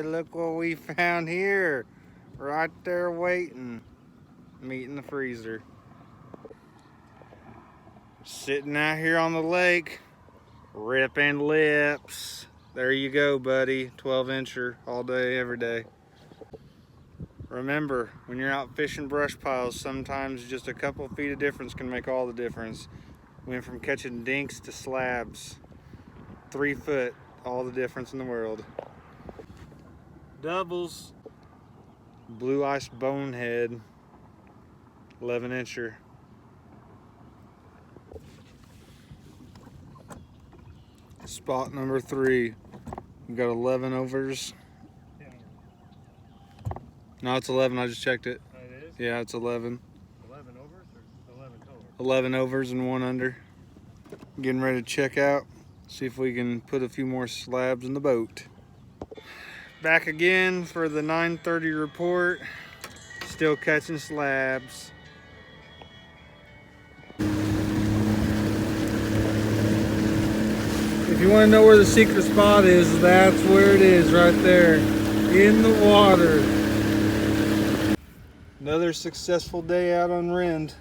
Look what we found here. Right there waiting. Meat in the freezer. Sitting out here on the lake, ripping lips. There you go, buddy. 12-incher all day, every day. Remember, when you're out fishing brush piles, sometimes just a couple feet of difference can make all the difference. Went from catching dinks to slabs. 3 foot, all the difference in the world. Doubles. Blue ice bonehead, 11-incher. Spot number 3. We got 11 overs. No, it's 11. I just checked it. Oh, it is? Yeah, it's 11. 11 overs or 11 total? 11 overs and 1 under. Getting ready to check out. See if we can put a few more slabs in the boat. Back again for the 9:30 report. Still catching slabs. If you want to know where the secret spot is, that's where it is, right there in the water. Another successful day out on Rend.